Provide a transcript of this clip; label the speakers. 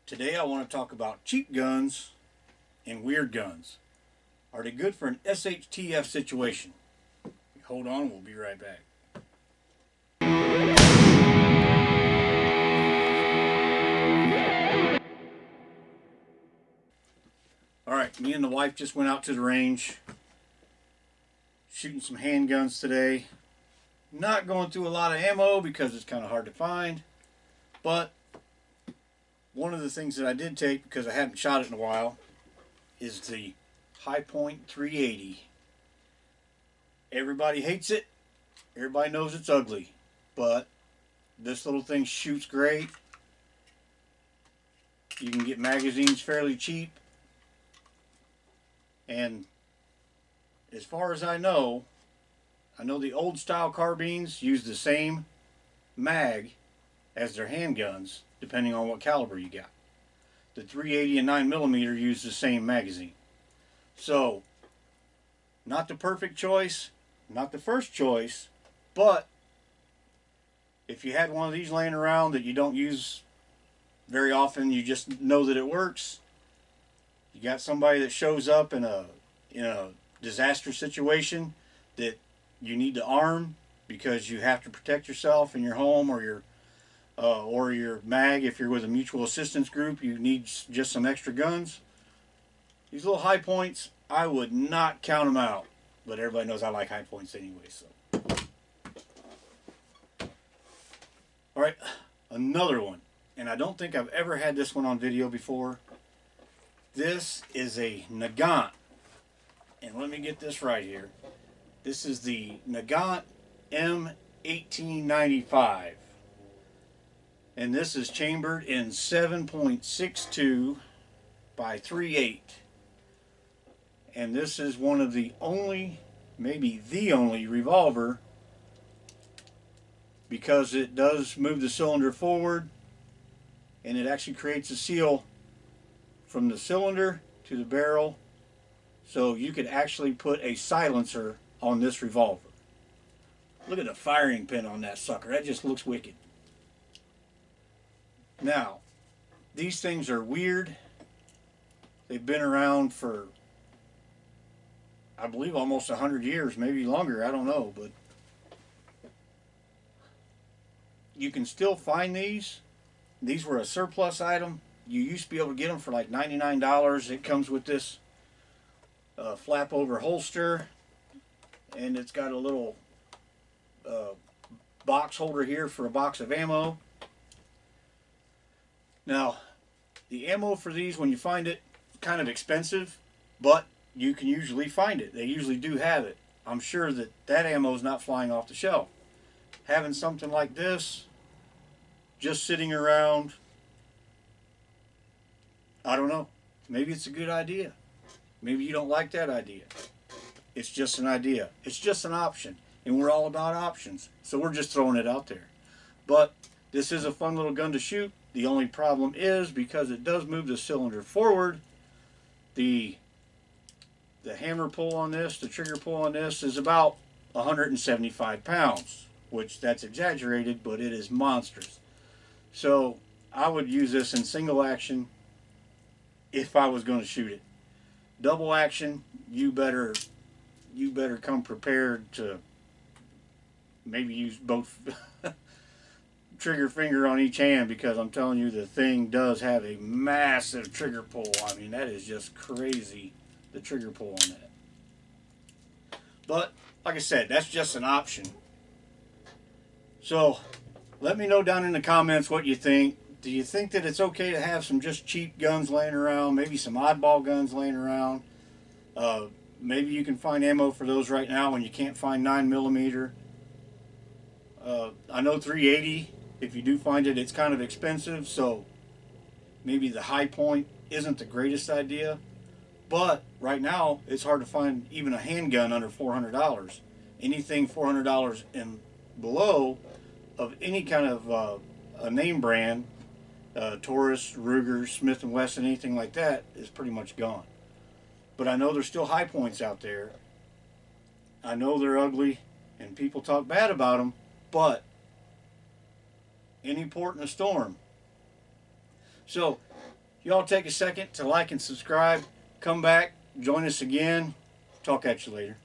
Speaker 1: Today I want to talk about cheap guns and weird guns. Are they good for an SHTF situation? Hold on, we'll be right back. Alright, me and the wife just went out to the range, shooting some handguns today. Not going through a lot of ammo because it's kind of hard to find, but one of the things that I did take, because I hadn't shot it in a while, is the High Point 380. Everybody hates it. Everybody knows it's ugly. But this little thing shoots great. You can get magazines fairly cheap. And as far as I know the old style carbines use the same mag as their handguns, depending on what caliber you got. The 380 and 9mm use the same magazine. So, not the perfect choice, not the first choice, but if you had one of these laying around that you don't use very often, you just know that it works, you got somebody that shows up in a disaster situation that you need to arm because you have to protect yourself in your home or your mag. If you're with a mutual assistance group, you need just some extra guns. These little high points, I would not count them out, but everybody knows I like high points anyway. So, all right, another one, and I don't think I've ever had this one on video before. This is a Nagant, and let me get this right here. This is the Nagant M1895. And this is chambered in 7.62 by 3.8. And this is one of the only, maybe the only revolver, because it does move the cylinder forward and it actually creates a seal from the cylinder to the barrel. So you could actually put a silencer on this revolver. Look at the firing pin on that sucker. That just looks wicked. Now, these things are weird. They've been around for, I believe, almost 100 years, maybe longer, I don't know, but you can still find these. These were a surplus item. You used to be able to get them for like $99. It comes with this flap over holster, and it's got a little box holder here for a box of ammo. Now, the ammo for these, when you find it, kind of expensive, but you can usually find it. They usually do have it. I'm sure that that ammo is not flying off the shelf. Having something like this just sitting around, I don't know. Maybe it's a good idea. Maybe you don't like that idea. It's just an idea. It's just an option. And we're all about options. So we're just throwing it out there. But this is a fun little gun to shoot. The only problem is, because it does move the cylinder forward, the hammer pull on this, the trigger pull on this is about 175 pounds, which that's exaggerated, but it is monstrous. So I would use this in single action if I was going to shoot it. Double action, you better come prepared to maybe use both trigger finger on each hand, because I'm telling you, the thing does have a massive trigger pull. I mean, that is just crazy, the trigger pull on that. But like I said, that's just an option. So let me know down in the comments what you think. Do you think that it's okay to have some just cheap guns laying around, maybe some oddball guns laying around? Maybe you can find ammo for those right now when you can't find 9mm. I know 380, if you do find it, it's kind of expensive, so maybe the High Point isn't the greatest idea. But right now, it's hard to find even a handgun under $400. Anything $400 and below of any kind of a name brand, Taurus, Ruger, Smith & Wesson, anything like that, is pretty much gone. But I know there's still High Points out there. I know they're ugly and people talk bad about them, but any port in a storm. So Y'all take a second to like and subscribe. Come back, join us again. Talk at you later.